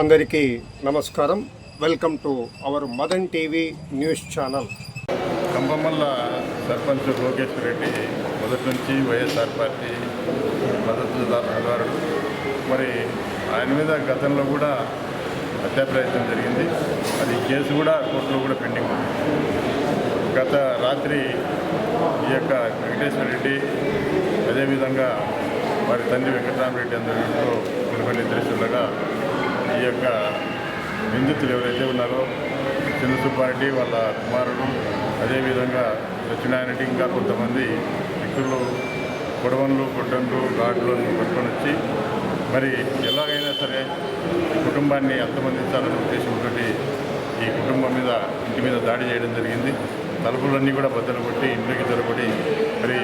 అందరికీ నమస్కారం. Welcome to our Madan TV news channel. Kampamalla sarpanch Lokesh Reddy మొదటి నుంచి వైఎస్ఆర్ పార్టీ మద్దతుదారుడు. మరి ఆయన మీద గతంలో కూడా హత్యా ప్రయత్నం జరిగింది. అది కేసు కూడా కోర్టులో కూడా పెండింగ్ ఉంది. గత రాత్రి ఈ యొక్క వెంకటేశ్వర రెడ్డి అదేవిధంగా వారి తండ్రి వెంకటరామరెడ్డి అందరిలో కొన్ని నిద్రిస్తుండగా ఈ యొక్క నిందితులు ఎవరైతే ఉన్నారో చిన్న సుబ్బారెడ్డి వాళ్ళ కుమారుడు అదేవిధంగా సత్యనారాయణ ఇంకా కొంతమంది వ్యక్తులు గొడవలు కొట్టంలు గాడ్లను పట్టుకొని వచ్చి మరి ఎలాగైనా సరే కుటుంబాన్ని అంతమందించాలనే ఉద్దేశంతో ఈ కుటుంబం మీద ఇంటి మీద దాడి చేయడం జరిగింది. తలుపులన్నీ కూడా బద్దలు కొట్టి ఇంట్లోకి జరగబడి మరి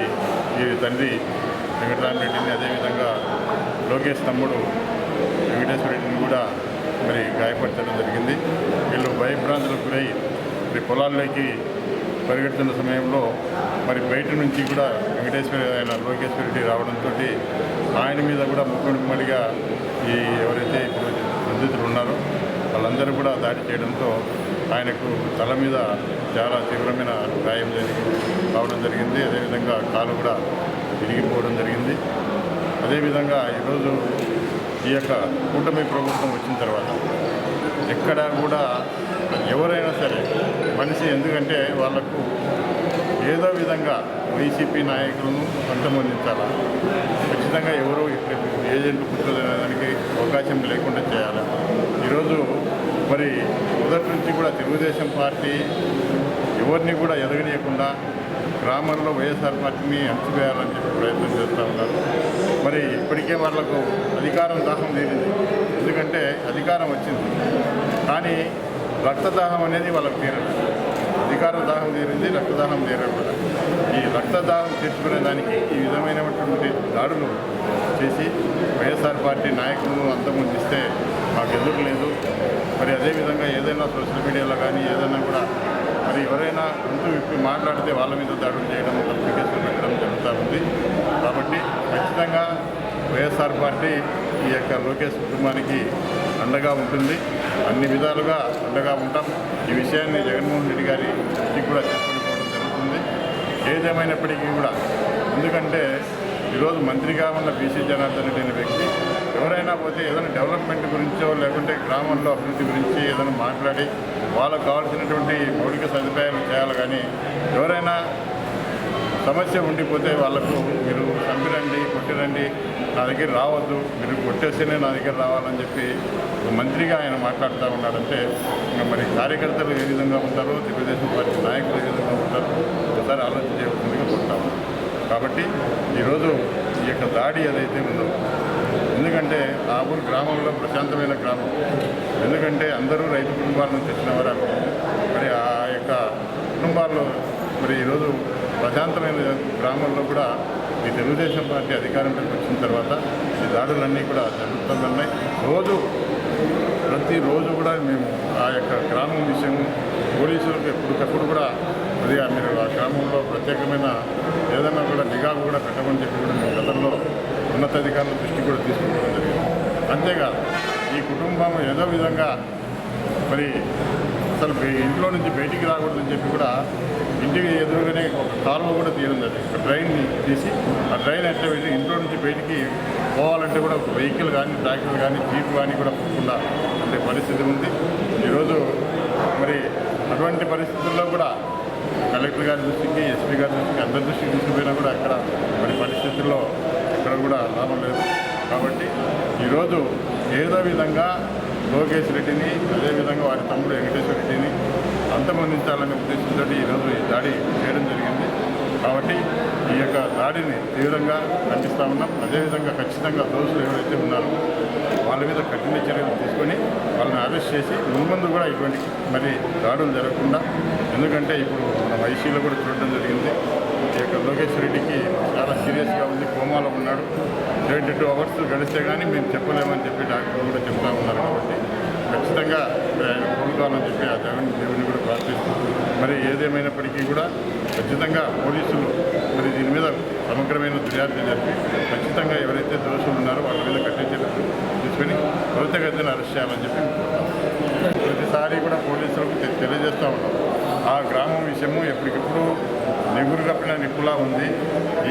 ఈ తండ్రి వెంకటరామరెడ్డిని అదేవిధంగా లోకేష్ తమ్ముడు వెంకటేశ్వర రెడ్డిని కూడా మరి గాయపరచడం జరిగింది. వీళ్ళు భయభ్రాంతులకు గురై మరి పొలాల్లోకి పరిగెడుతున్న సమయంలో మరి బయట నుంచి కూడా ఆయన లోకేశ్వర రెడ్డి రావడంతో ఆయన మీద కూడా ముక్కుమడిగా ఈ ఎవరైతే ఇప్పుడు నిందితులు ఉన్నారో వాళ్ళందరూ కూడా దాడి చేయడంతో ఆయనకు తల మీద చాలా తీవ్రమైన గాయం కావడం జరిగింది. అదేవిధంగా కాలు కూడా విరిగిపోవడం జరిగింది. అదేవిధంగా ఈరోజు ఈ యొక్క కూటమి ప్రభుత్వం వచ్చిన తర్వాత ఎక్కడా కూడా ఎవరైనా సరే మనిషి ఎందుకంటే వాళ్లకు ఏదో విధంగా వైసీపీ నాయకులను అంతమొందించాలా, ఖచ్చితంగా ఎవరు ఏజెంట్లు కూర్చోదానికి అవకాశం లేకుండా చేయాలి. ఈరోజు మరి మొదటి నుంచి కూడా తెలుగుదేశం పార్టీ ఎవరిని కూడా ఎదగనీయకుండా గ్రామంలో వైఎస్ఆర్ పార్టీని అణచివేయాలని చెప్పి ప్రయత్నం చేస్తూ ఉన్నారు. మరి ఇప్పటికే వాళ్ళకు అధికారం దాహం తీరింది. ఎందుకంటే అధికారం వచ్చింది కానీ రక్తదాహం అనేది వాళ్ళకు తీరదు. అధికారం దాహం తీరింది, రక్తదాహం తీరదు. ఈ రక్తదాహం తీర్చుకునే దానికి ఈ విధమైనటువంటి దాడులు చేసి వైఎస్ఆర్ పార్టీ నాయకులను అంతమొందిస్తే మాకు ఎదురు లేదు. మరి అదేవిధంగా ఏదైనా సోషల్ మీడియాలో కానీ ఏదైనా కూడా మరి ఎవరైనా ముందు విప్పి మాట్లాడితే వాళ్ళ మీద దాడులు చేయడం, కమ్యూనికేషన్ పెట్టడం జరుగుతూ ఉంది. కాబట్టి ఖచ్చితంగా వైఎస్ఆర్ పార్టీ ఈ యొక్క లోకేష్ కుటుంబానికి అండగా ఉంటుంది. అన్ని విధాలుగా అండగా ఉంటాం. ఈ విషయాన్ని జగన్మోహన్ రెడ్డి గారి దృష్టికి కూడా తీసుకొని పోవడం జరుగుతుంది. ఏదేమైనప్పటికీ కూడా ఎందుకంటే ఈరోజు మంత్రిగా ఉన్న బీసీ జనార్దన్ రెడ్డి అనే వ్యక్తి ఎవరైనా పోతే ఏదైనా డెవలప్మెంట్ గురించో లేకుంటే గ్రామంలో అభివృద్ధి గురించి ఏదైనా మాట్లాడి వాళ్ళకు కావాల్సినటువంటి మౌలిక సదుపాయాలు చేయాలి. కానీ ఎవరైనా సమస్య ఉండిపోతే వాళ్లకు మీరు చంపిరండి, కొట్టిరండి, నా దగ్గర రావద్దు, మీరు కొట్టేస్తేనే నా దగ్గర రావాలని చెప్పి మంత్రిగా ఆయన మాట్లాడుతూ ఉన్నాడంటే ఇంకా మరి కార్యకర్తలు ఏ విధంగా ఉంటారో, తెలుగుదేశం పార్టీ నాయకులు ఏ విధంగా ఉంటారో ఒకసారి ఆలోచన చేయవలసిందిగా కోరుతాము. కాబట్టి ఈరోజు ఈ యొక్క దాడి ఏదైతే ఉందో, ఎందుకంటే ఆ ఊరు గ్రామంలో ప్రశాంతమైన గ్రామం, ఎందుకంటే అందరూ రైతు కుటుంబాల నుంచి వచ్చిన వారు. మరి ఆ యొక్క కుటుంబాల్లో మరి ఈరోజు ప్రశాంతమైన గ్రామంలో కూడా ఈ తెలుగుదేశం పార్టీ అధికారంలోకి వచ్చిన తర్వాత ఈ దాడులన్నీ కూడా జరుగుతున్నాయి. ప్రతిరోజు కూడా మేము ఆ యొక్క గ్రామం విషయం పోలీసులకు ఎప్పటికప్పుడు కూడా అది మీరు ఆ గ్రామంలో ప్రత్యేకమైన ఏదైనా కూడా నిఘా కూడా పెట్టమని చెప్పి కూడా మేము గతంలో ఉన్నతాధికారుల దృష్టి కూడా తీసుకోవడం జరిగింది. అంతేకాదు ఈ కుటుంబం ఏదో విధంగా మరి అసలు ఇంట్లో నుంచి బయటికి రాకూడదని చెప్పి కూడా ఇంటికి ఎదురుగానే ఒక కాలువ కూడా తీయడం జరిగింది. ఒక డ్రైన్ తీసి ఆ డ్రైన్ ఎట్లా వెళ్ళి ఇంట్లో నుంచి బయటికి పోవాలంటే కూడా ఒక వెహికల్ కానీ ట్రాక్టర్ కానీ జీప్ కానీ కూడా పోకుండా అంటే పరిస్థితి ఉంది. ఈరోజు మరి అటువంటి పరిస్థితుల్లో కూడా కలెక్టర్ గారి దృష్టికి, ఎస్పీ గారి దృష్టికి, అందరి దృష్టికి తీసుకుపోయినా కూడా అక్కడ మరి పరిస్థితుల్లో ఇక్కడ కూడా లాభం లేదు. కాబట్టి ఈరోజు ఏదో విధంగా లోకేష్ రెడ్డిని అదేవిధంగా వారి తమ్ముడు వెంకటేశ్వర రెడ్డిని అంతమొందించాలనే ఉద్దేశంతో ఈరోజు ఈ దాడి చేయడం జరిగింది. కాబట్టి ఈ యొక్క దాడిని తీవ్రంగా ఖండిస్తూ ఉన్నాం. అదేవిధంగా ఖచ్చితంగా దోషులు ఎవరైతే ఉన్నారో వాళ్ళ మీద కఠిన చర్యలు తీసుకొని వాళ్ళని అరెస్ట్ చేసి ముందు కూడా ఇటువంటి మరి దాడులు జరగకుండా, ఎందుకంటే ఇప్పుడు మన ఐసీలో కూడా చూడడం జరిగింది. ఈ యొక్క లోకేష్ రెడ్డికి చాలా సీరియస్గా ఉంది, కోమాలో ఉన్నాడు. 72 hours గడిస్తే కానీ మేము చెప్పలేమని చెప్పి డాక్టర్లు కూడా చెప్తా ఉన్నారు. కాబట్టి ఖచ్చితంగా ఆయన కోలుకోవాలని చెప్పి ఆ దేవుడిని కూడా ప్రార్థిస్తూ మరి ఏదేమైనప్పటికీ కూడా ఖచ్చితంగా పోలీసులు మరి దీని మీద సమగ్రమైన దర్యాప్తు జరిపి ఖచ్చితంగా ఎవరైతే దోషులు ఉన్నారో వాళ్ళ మీద కఠిన చర్యలు తీసుకొని త్వరితగతిన అరెస్ట్ చేయాలని చెప్పి ప్రతిసారి కూడా పోలీసులకు తెలియజేస్తూ ఉన్నాం. ఆ గ్రామం విషయము ఎప్పటికప్పుడు నిగురు కప్పిన నిప్పులా ఉంది.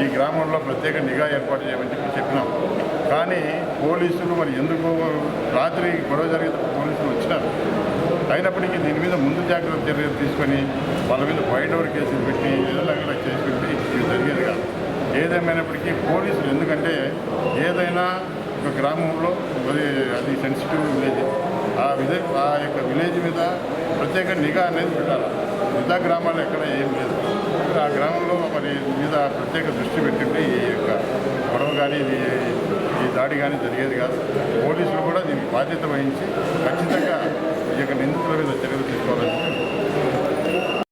ఈ గ్రామంలో ప్రత్యేక నిఘా ఏర్పాటు చేయమని చెప్పినాం. కానీ పోలీసులు మరి ఎందుకు రాత్రి గొడవ జరిగేటప్పుడు పోలీసులు వచ్చినారు. అయినప్పటికీ దీని మీద ముందు జాగ్రత్త చర్యలు తీసుకొని వాళ్ళ మీద వైడ్ ఓవర్ కేసులు పెట్టి ఏదైనా చేసి పెట్టి ఇవి జరిగేది కాదు. ఏదేమైనప్పటికీ పోలీసులు ఎందుకంటే ఏదైనా ఒక గ్రామంలో అది సెన్సిటివ్ విలేజ్, ఆ యొక్క విలేజ్ మీద ప్రత్యేక నిఘా అనేది పెట్టాలి. మిగతా గ్రామాల్లో ఎక్కడ ఏం లేదు. ఆ గ్రామంలో మరి మీద ప్రత్యేక దృష్టి పెట్టింటే ఈ యొక్క గొడవ కానీ ఈ దాడి కానీ జరిగేది కాదు. పోలీసులు కూడా దీనికి బాధ్యత వహించి ఖచ్చితంగా ఈ యొక్క నిందితుల మీద చర్యలు తీసుకోవాలని